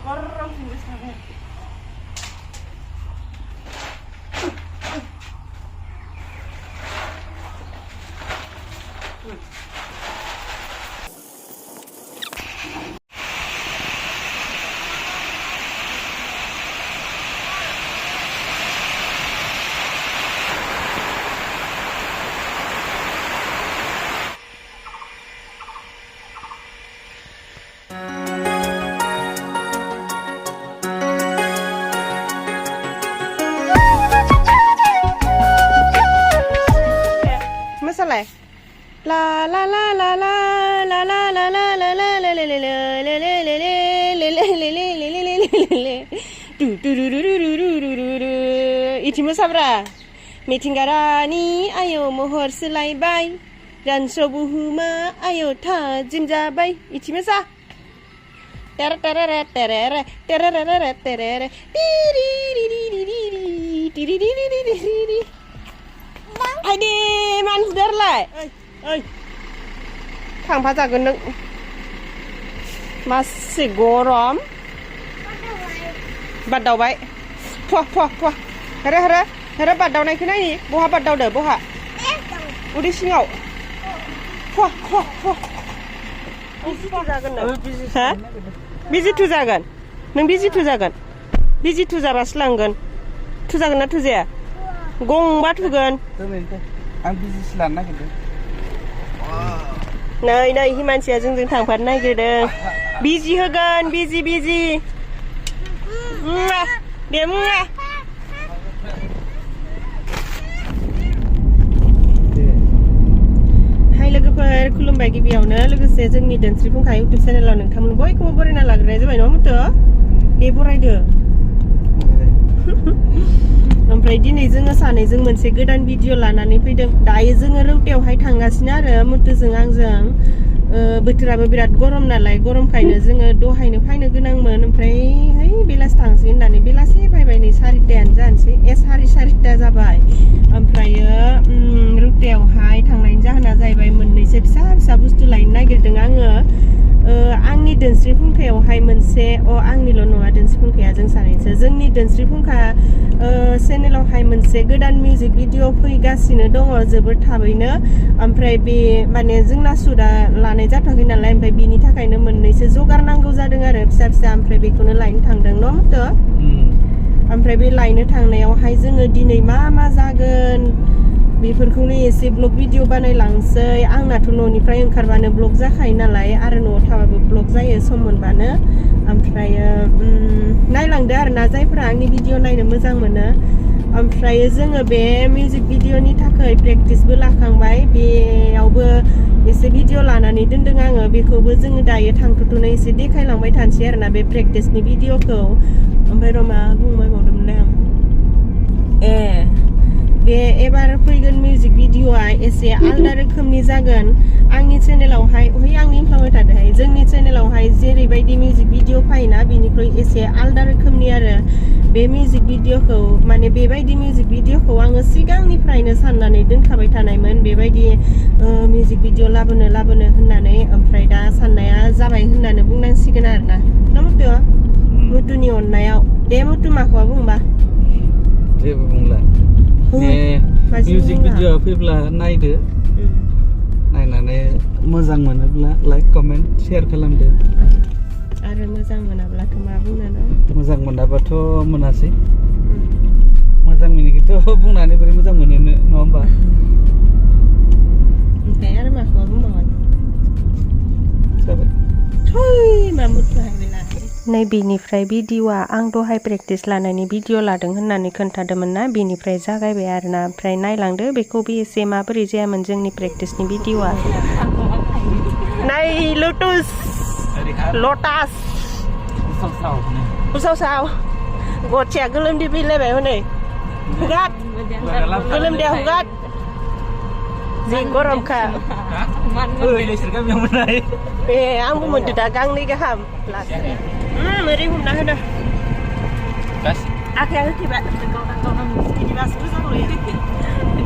Korang sini sana. Masalah? La la la la la la la la la la la la la la la Iti musabra mitinggarani ayo mohor selaibai dan sobuhuma ayo ta jimjabai iti musa ter terere terere terere terere Hadi man darlai oi thang pha jagon nों masih gorom bad दावबाय फुवा हेरे bad दावनायखौ नायनि बहा bad दावदो बहा उदै सिङाव फुवा बिजि थुजागोन नों बिजि थुजागोन बिजि थुजाबासो लांगोन थुजागोन ना थुजाया गंबा थुगोन आं बिजिसो लानो नागिरदों नै हिमानसिया जोंजों थांफानो नागिरदों बिजि होगोन बिजि दे मुङा हाय लोगोफोर खुलुमबाय गिबियावनो लोगोसे जोंनि धोनस्रि फुंखा इउटुब चेनेलाव नोंथांमोन बयखौबो बरायना लाग्रोनाय जाबाय नङा मथो दे बरायदो ओमफ्राय दिनै जोङो सानैजों मोनसे गोदान भिडिअ लानानै फैदों दायो जोङो रौतायावहाय थांगासिनो आरो मुथुजों आंजों बोथोराबो बिराद गरम नालाय गरमखायनो जोङो दहायनो फैनो गोनांमोन ओमफ्राय है बेलासि थांसै होननानै बेलासि फैबाय नै 4:30 जानोसै 4:30 जाबाय ओमफ्रायो रौतायावहाय थांनायनि जाहोना जाहैबाय मोननैसो फिसा बुस्थु लायनो नागिरदों आङो आंनि धोनस्रि फुंखायावहाय मोनसे आंनिल' नङा धोनस्रि फुंखाया जों सानैसो जोंनि धोनस्रि फुंखा चेनेलावहाय मोनसे गोदान मिउजिक भिडिअ फैगासिनो दङ जोबोद थाबैनो ओमफ्राय बे माने जोंना सुदा लानाय जाथाखै नालाय ओमफ्राय बिनि थाखायनो मोननैसो जगार नांगौ जादों आरो फिसा ओमफ्राय बेखौनो लायनो थांदों न' मथो ओमफ्राय बे लायनो थांनायावहाय जोङो दिनै मा जागोन बेफोरखौनो एसे ब्लग भिडिअ बानायलांसै आंनाथ' न'निफ्राय ओंखारबानो ब्लग जाखायो नालाय आरो न'आव थाबाबो ब्लग जायो सम मोनबानो ओमफ्राय नायलांदो आरोना जायफोरा आंनि भिडिअ नायनो मोजां मोनो ओमफ्राय जोङो बे मिउजिक भिडिअनि थाखाय प्रेक्टिसबो लाखांबाय बेयावबो एसे भिडिअ लानानै दोनदों आङो बेखौबो जोङो दायो थांथ'नो एसे देखायलांबाय थानोसै आरोना बे प्रेक्टिसनि भिडिअखौ ओमफ्राय रमा बुंबाय बावदोंमोन आं बे एबार फैगोन मिउजिक भिडिअआ एसे आलदा रोखोमनि जागोन आंनि चेनेलावहाय आं इनफ्लांबाय थादोंहाय जोंनि चेनेलावहाय जेरैबायदि मिउजिक भिडिअ फायोना बेनिख्रुइ एसे आलदा रोखोमनि आरो बे मिउजिक भिडिअखौ माने बेबायदि मिउजिक भिडिअखौ आङो सिगांनिफ्रायनो साननानै दोनखाबाय थानायमोन बेबायदि मिउजिक भिडिअ लाबोनो होननानै ओमफ्राय दा साननाया जाबाय होननानै बुंनांसिगोन आरोना ना मुथुनि अननायाव दे मुथु माखौबा बुंबा जेबो बुंला मिउजिक भिडिअ फैब्ला नायदो नायनानै मोजां मोनोब्ला लाइक कमेन्ट शेयार खालामदो आरो मोजां मोनाब्लाथ' मा बुंनो मोजां मोनाबाथ' मोनासै मोजां मोनिखौथ' बुंनानै बोरै मोजां मोनो नङा होमबा ओमफ्राय आरो माखौबा बुंबावगोन जाबाय मा मुथुहाय नै बेनिफ्राय भिडिअआ आं दहाय प्रेक्टिस लानायनि भिडिअ लादों होननानै खोन्थादोंमोन ना बेनिफ्राय जागायबाय आरोना ओमफ्राय नायलांदो बेखौबो एसे माबोरै जायामोन जोंनि प्रेक्टिसनि भिडिअआ नाय लटास उसाव गथिया गोलोमदै फैलायबाय हनै हुगाद गोलोमदैया हुगाद जि गरमखा आंबो मोनदो दा गांनै गाहाम ओरै हमना होनो आखाया होथेबाय बिदिबासो मोजां नुयो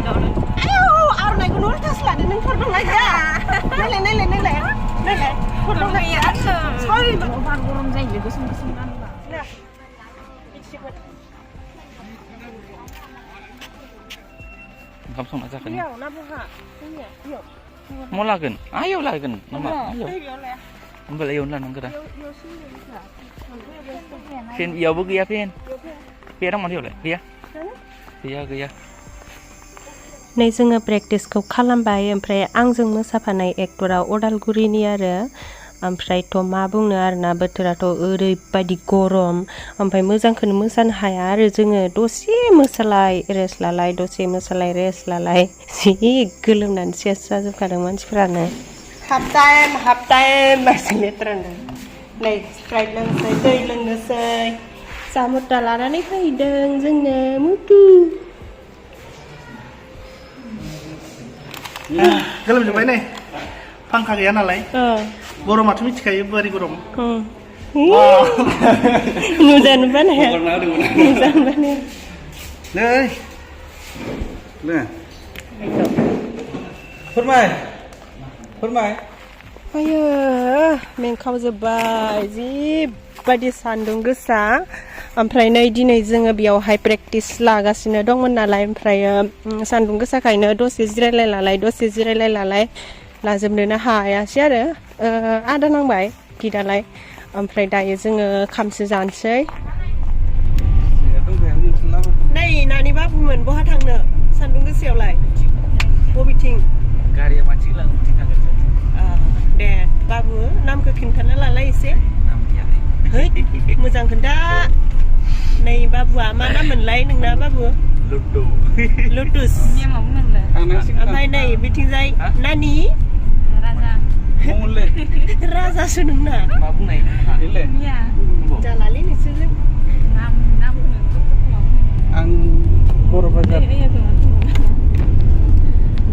ayo arnaयखौ उल्थास लादो नों खर दंना गैया नायलाय खर दंना गैया सरि बार गरम जायो गोसोम गानबा ओंखाम संना जागोन बेयाव ना बहा बेयाव मा लागोन आयाव लागोन नामा आयाव बेयावलाय होमबालाय इयावनो लानांगौ दा फेन इयावबो गैया फेन मानो इयावलाय गैया नै जोङो प्रेक्टिसखौ खालामबाय ओमफ्राय आंजों मोसाफानाय एक्टरा अदालगुरिनि आरो ओमफ्रायथ' मा बुंनो आरोना बोथोराथ' ओरैबायदि गरम ओमफ्राय मोजांखौनो मोसानो हाया आरो जोङो दसे मोसालाय रेस्ट लालाय दसे मोसालाय रेस्ट लालाय जि गोलोमनानै सेस जाजोबखादों मानसिफ्रानो हाफ टाइम बायसै लेथ्रानो नै स्प्राइट लोंसै दै लोंनोसै जामुटा लानानै फैदों जोंनो मुटु गोलोमजोब्बाय नै फांखा गैया नालाय गरमाथ' मिथिखायो बोरै गरम नुजानो बानाया नुजानो बानाया नै फोरमाय आयो मेंखावजोब्बाय जिबायदि सान्दुं गोसा ओमफ्राय नै दिनै जोङो बेयावहाय प्रेक्टिस लागासिनो दंमोन नालाय ओमफ्राय सान्दुं गोसाखायनो दसे जिरायलाय लाजोबनोनो हायासै आरो आदा नांबाय गिदालाय ओमफ्राय दायो जोङो खामसो जानोसै नै नानि बाबुमोन बहा थांनो सान्दुं गोसायावलाय बबेथिं गारिया मानसि लांथिं थांगोन दे बाबु नामखौ खिन्थाना लालाय एसे है मोजां खोन्था नै बाबुआ मा नाम मोनलाय नोंना बाबु लुटुस ओमफ्राय नै बिथिंजाय नानि राजासो नोंना मा बुंनाय जालालै नोंसोरजों आं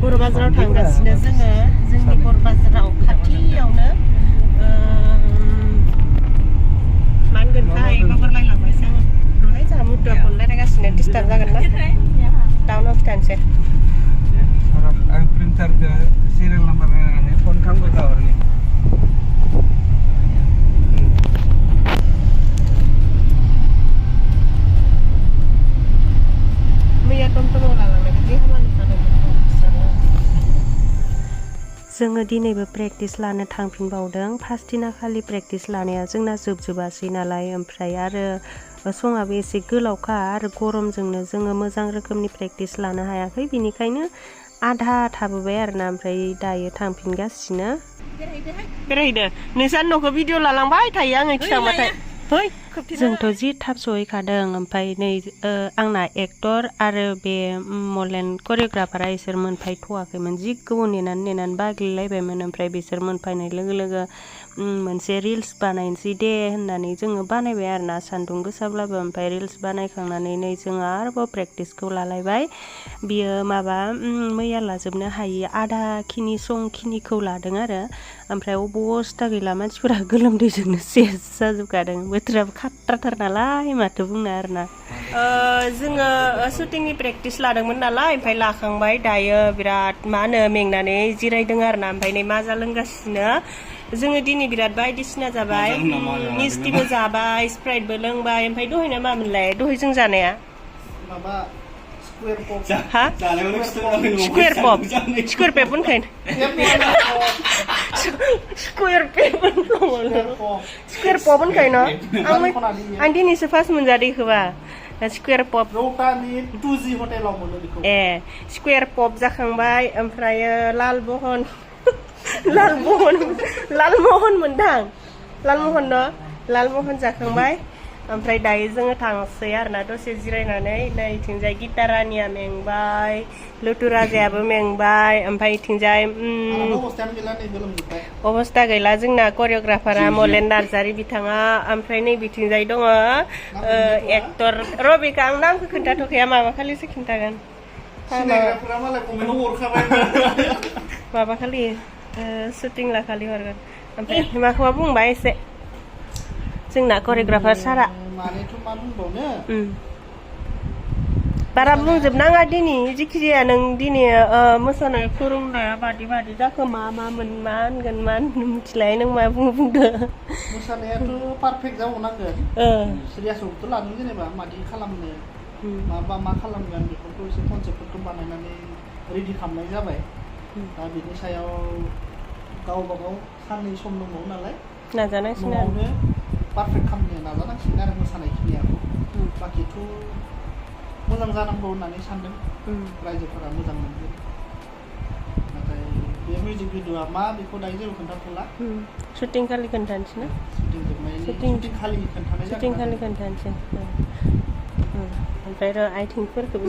बर' बाजाराव थांगासिनो जोङो जोंनि बर' बाजाराव खाथियावनो मा होनगोनथाय बावगारलायलांबायसो आङो ओमफ्राय जोंहा मुदुआ फन रायलायगासिनो डिस्टार्ब जागोन ना टाउनाव खिथानोसै आं प्रिन्टारखौ सिरियेल नाम्बार नायनानै फन खालामबाय थाहरनि मैया टमटमाव लालांनाय बिदि खामानि जादोंमोन जोङो दिनैबो प्रेक्टिस लानो थांफिनबावदों फार्स्ट दिना खालि प्रेक्टिस लानाया जोंना जोबजोबासै नालाय ओमफ्राय आरो समाबो एसे गोलावखा आरो गरमजोंनो जोङो मोजां रोखोमनि प्रेक्टिस लानो हायाखै बिनिखायनो आधा थाबोबाय आरोना ओमफ्राय दायो थांफिनगासिनो बेरायहैदो नोंसा न'खौ भिडिअ लालांबाय थायो आङो खिथाबाथाय जोंथ' जि थाब सहैखादों ओमफ्राय नै आंना एक्टर आरो बे मडेल करिय'ग्राफारा इसोर मोनफैथ'वाखैमोन जि गोबाव नेनानै बाग्लिलायबायमोन ओमफ्राय बिसोर मोनफैनाय लोगो लोगो मोनसे रिल्स बानायनोसै दे होननानै जोङो बानायबाय आरोना सान्दुं गोसाब्लाबो ओमफ्राय रिल्स बानायखांनानै नै जोङो आरोबाव प्रेक्टिसखौ लालायबाय बियो माबा मैया लाजोबनो हायि आधा समखिनिखौ लादों आरो ओमफ्राय अबस्था गैला मानसिफोरा गोलोमदैजोंनो सेस जाजोबखादों बोथोराबो खाथ्राथार नालाय माथो बुंनो आरोना जोङो शुटिंनि प्रेक्टिस लादोंमोन नालाय ओमफ्राय लाखांबाय दायो बिराद मा होनो मेंनानै जिरायदों आरोना ओमफ्राय नै माजा लोंगासिनो जोङो दिनै बिराद बायदिसिना जाबाय मिस्टिबो जाबाय स्प्राइटबो लोंबाय ओमफ्राय दहायना मामोनलाय दहाय जों जानाया माबा हा स्कुवेर पप होनखायनो स्कुवेर पप होनखायनो आं दिनैसो फार्स्ट मोनजादों खोबा स्कुवेर पप ए स्कुवेर पप जाखांबाय ओमफ्राय लालमहन मोनदां लालमहन जाखांबाय ओमफ्राय दायो जोङो थांसै आरोना दसे जिरायनानै नै इथिंजाय गिटारानिया मेंबाय लुटु राजायाबो मेंबाय ओमफ्राय इथिंजाय अबस्था गैला जोंना करिय'ग्राफारा मलेन नार्जारि बिथाङा ओमफ्राय नै बिथिंजाय दङ एक्टर रबिका आं नामखौ खोन्थाथ'खाया माबा खालिसो खिन्थागोन माबा खालि शुटिं लाखालि हरगोन ओमफ्राय माखौबा बुंबाय एसे जोंना करिय'ग्राफार सारा बारा बुंजोबनाङा दिनै जिखिजाया नों दिनै मोसानाय फोरोंनाया बादि जाखो मा होनगोन मा मिथिलाय नों मा बुंदो मोसानायाथ' पारफेक्ट जाबावनांगोन सिरियासआवथ' लादों जेनेबा मादि खालामनो मा खालामगोन बेफोरखौ एसे कनसेप्टफोरखौ बानायनानै रेडि खालामनाय जाबाय दा बिनि सायाव गावबागाव साननै सम दंबावो नालाय नाजानांसिगोन न'आवनो पारफेक्ट खालामनो नाजानांसिगोन आरो मोसानायखिनियाखौ बाखिथ' मोजां जानांगौ होननानै सानदों रायजोफोरा मोजां मोनगोन नाथाय बे मिउजिक भिडिअ'आ मा बेखौ दायो जेबो खोन्थाथ'ला शुटिं खालि खोन्थानोसै ना शुटिं खालि खोन्थानाय जागोन शुटिं खालि खोन्थानोसै ओमफ्राय र' आइथिंफोरखौबो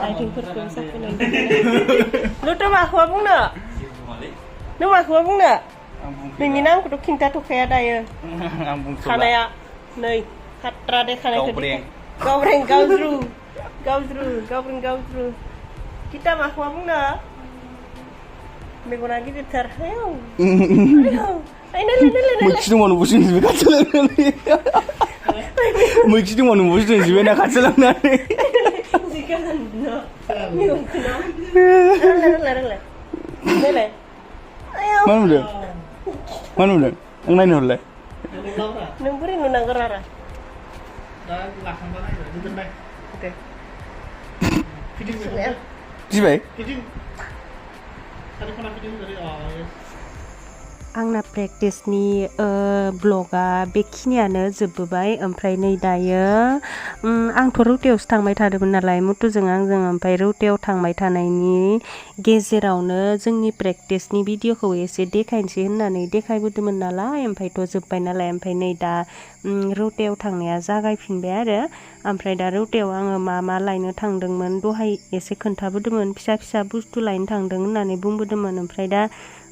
आइथिंफोरखौबो साफायनानै लुथ' माखौबा बुंनो नों माखौबा बुंनो नोंनि नामखौथ' खिन्थाथ'खाया दायो खानाया नै खाट्रा देखानायखौ गावब्रें गावज्रु kita माखौबा बुंनो मेगना गिदिरथार मैखि दङ नुबोसो नोंजोबे खाथि लांनानै मैखि दङ नुबोसो नोंजोबे ना खाथि लांनानै मा नुदों आं नायनो हरलाय नों बोरै नुनांगौ रा दा लाखांबा नायनो दोनबाय दे गिबाय आंना प्रेक्टिसनि ब्लगा बेखिनियानो जोबबोबाय ओमफ्राय नै दायो आंथ' रौतायावसो थांबाय थादोंमोन नालाय मुथुजों आंजों ओमफ्राय रौतायाव थांबाय थानायनि गेजेरावनो जोंनि प्रेक्टिसनि भिडिअखौ एसे देखायनोसै होननानै देखायबोदोंमोन नालाय ओमफ्रायथ' जोब्बाय नालाय ओमफ्राय नै दा रौतायाव थांनाया जागायफिनबाय आरो ओमफ्राय दा रौतायाव आङो मा लायनो थांदोंमोन दहाय एसे खोन्थाबोदोंमोन फिसा बुस्थु लायनो थांदों होननानै बुंबोदोंमोन ओमफ्राय दा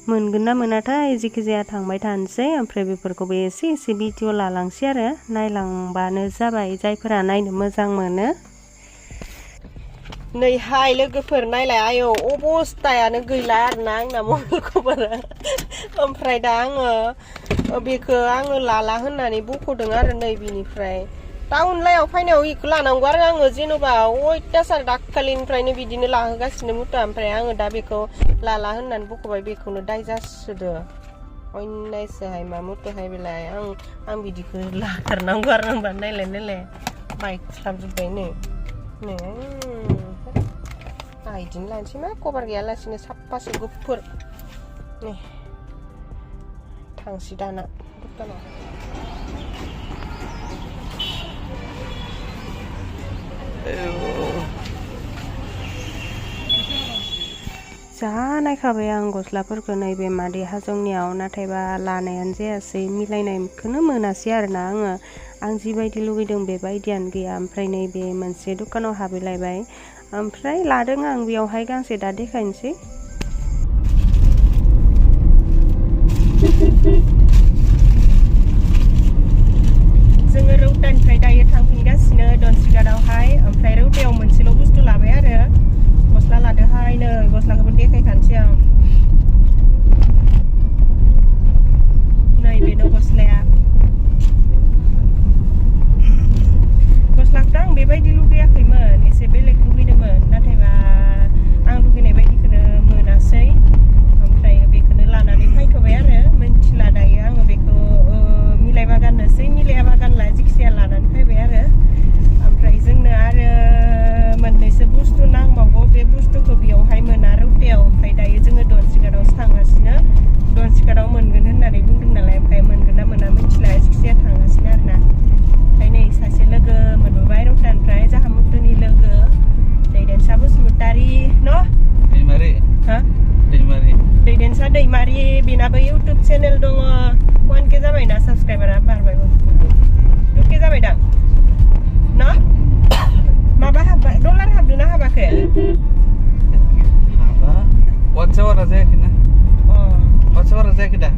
मोनगोन ना मोनाथाय जिखिजाया थांबाय थानोसै ओमफ्राय बेफोरखौबो एसे भिडिअ लालांसै आरो नायलांबानो जाबाय जायफोरा नायनो मोजां मोनो नै हाय लोगोफोर नायलाय आयौ अबस्थायानो गैला आरोना आंना मबाइलखौबो ओमफ्राय दा आङो बेखौ आङो लाला होननानै बख'दों आरो नै बिनिफ्राय टाउन लायाव फैनायाव इखौ लानांगौ आरो आङो जेन'बा अयथासार दाखालिनिफ्रायनो बिदिनो लाहोगासिनो मुथा ओमफ्राय आङो दा बेखौ लाला होननानै बख'बाय बेखौनो दाय जासोदो अयनायसोहाय मा मुथुहाय बेलाय आं बिदिखौ लाथारनांगौ आरो होनबा नायलाय बायख्लाबजोब्बाय नै बिदिनो लानोसै मा कभार गैयालासिनो साफासो गुफुर नै थांसै दाना दखानाव जा नायखाबाय आं गस्लाफोरखौ नैबे मादै हाजंनियाव नाथायबा लानायानो जायासै मिलायनायखौनो मोनासै आरोना आं जिबायदि लुगैदों बेबायदियानो गैया ओमफ्राय नैबे मोनसे दखानाव हाबहैलायबाय ओमफ्राय लादों आं बेयावहाय गांसे दा देखायनोसै जोङो रौतानिफ्राय दायो थांफिनगासिनो धनस्रिघाटआवहाय ओमफ्राय रौतायाव मोनसेल' बुस्थु लाबाय आरो गस्ला लादोहाय नै गस्लाखौबो देखायखानोसै आं नै बेनो गस्लाया गस्लाखौथ' आं बेबायदि लुगैयाखैमोन एसे बेलेग लुगैदोंमोन नाथायबा आं लुगैनाय बायदिखौनो मोनासै ओमफ्राय बेखौनो लानानै फैथ'बाय आरो मिन्थिला दायो आङो बेखौ मिलायबा गाननोसै मिलायाबा गानला जिखिजाया लानानै फैबाय आरो ओमफ्राय जोंनो आरो मोननैसो बुस्थु नांबावगौ बे बुस्थुखौ बेयावहाय मोना रौतायाव ओमफ्राय दायो जोङो धनस्रिघाटआवसो थांगासिनो धनस्रिघाटआव मोनगोन होननानै बुंदों नालाय ओमफ्राय मोनगोन ना मोना मिन्थिला जिखिजाया थांगासिनो आरोना ओमफ्राय नै सासे लोगो मोनबोबाय रौतानिफ्राय जाहा मुथुनि लोगो दैदेनसा बसुमतारी न' दैमारि हा दैदेनसा दैमारि बेनाबो इउटुब चेनेल दङ 1K जाबायना साबसक्राइबारा बारबाय 2K जाबाय दां ना माबा हाबबाय डलार हाबदोंना हाबाखै हाबा वाट्सएपआव जायाखै ना वाट्सएपआव जायाखै दा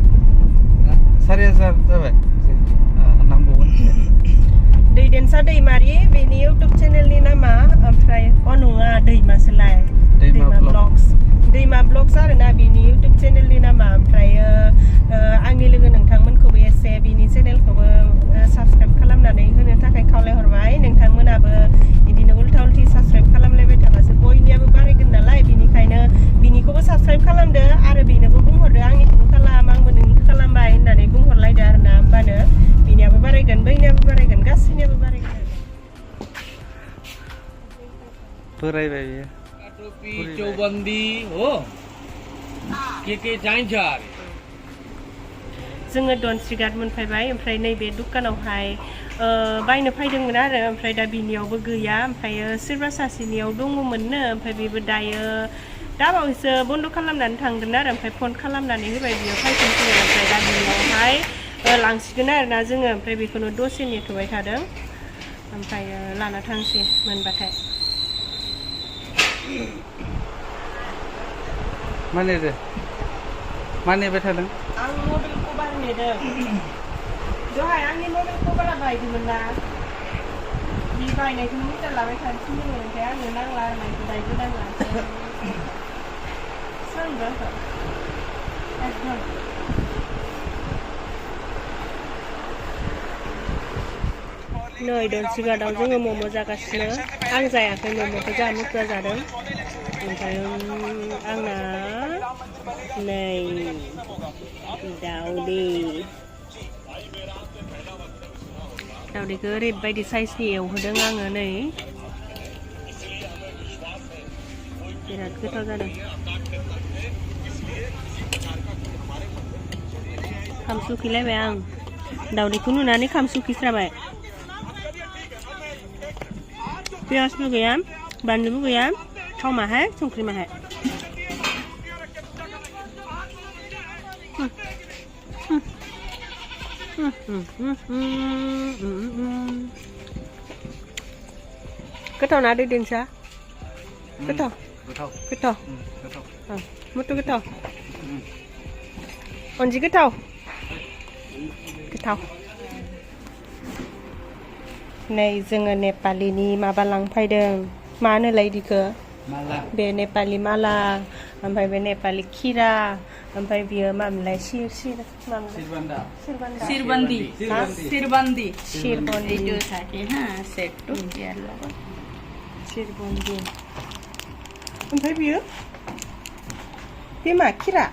4000 जाबाय नांबावगोन दैदेनसा दैमारि बेनि इउटुब चेनेलनि नामा ओमफ्राय नङा दैमासोलाय दैमा ब्लग्स आरोना बिनि इउटुब चेनेलनि नामा ओमफ्राय आंनि लोगो नोंथांमोनखौबो एसे बिनि चेनेलखौबो साबसक्राइब खालामनानै होनो थाखाय खावलायहरबाय बोरायबाय बियो टोपी चौबन्दी हो के चाहिन्छ अरे जोङो धनस्रि घाट मोनफैबाय ओमफ्राय नैबे दुकानावहाय बायनो फैदोंमोन आरो ओमफ्राय दा बिनियावबो गैया ओमफ्राय सोरबा सासेनियाव दङमोननो ओमफ्राय बेबो दायो दा बावैसो बन्द खालामनानै थांदों आरो ओमफ्राय फन खालामनानै होबाय बियो फैफिनसिगोन ओमफ्राय दा बिनियावहाय लांसिगोन आरोना जोङो ओमफ्राय बेखौनो दसे नेथ'बाय थादों ओमफ्राय लाना थांसै मोनबाथाय मानिबाय थादों आं मबाइल कभार नेदों दहाय आंनि मबाइल कभारा बायदोंमोन ना बि बायनायखौनो मिटार लाबाय थानो थिनदोंमोन ओमफ्राय आंनो नांला आरो नायखौ दायो गोदान लानोसै सोंदों एकदम नै धनस्रि घाटआव जोङो मम' जागासिनो आं जायाखै मम'खौ जा मुखुरा जादों ओमफ्राय आंना नै दावदैखौ ओरैबायदि साइजनि एवहोदों आङो नै बिराद गोथाव जादों खामसुखिलायबाय आं दावदैखौ नुनानै खामसुखिस्राबाय पियासबो गैया बानलुबो गैया थाव माहाय संख्रि माहाय गोथाव ना दै दिनसा गोथाव गोथाव मुथु गोथाव अनजि गोथाव गोथाव नै जोङो नेपालिनि माबा लांफैदों मा होनोलाय इदिखो बे नेपालि माला ओमफ्राय बे नेपालि खिरा ओमफ्राय बियो मामोनलाय सिरबन्दी सिरबन्दी থাকে হ্যাঁ সেটটো ইয়াৰ লগত सिरबन्दी ओमफ्राय बियो बे मा खिरा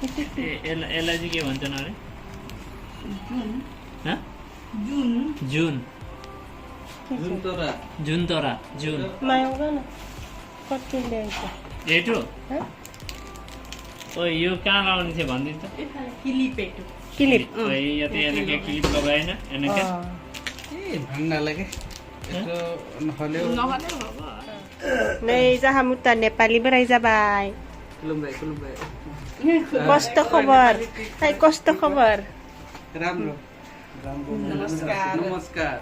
यसलाई चाहिँ के भन्छन् अरे जुन जुन मायाव गानो कति ल्याएको एटो ओ यो कहाँ लगाउने थियो भनिदिन्छ किलिपेटो क्लिप यहाँ के क्लिप लगाएन এনেকে ভাল নালাগে এটো নহলেও नै जाहा मुता नेपाली बोराय जाबाय खुलुमबाय कस्त खबर ताई कस्त खबर राम्रो नमस्कार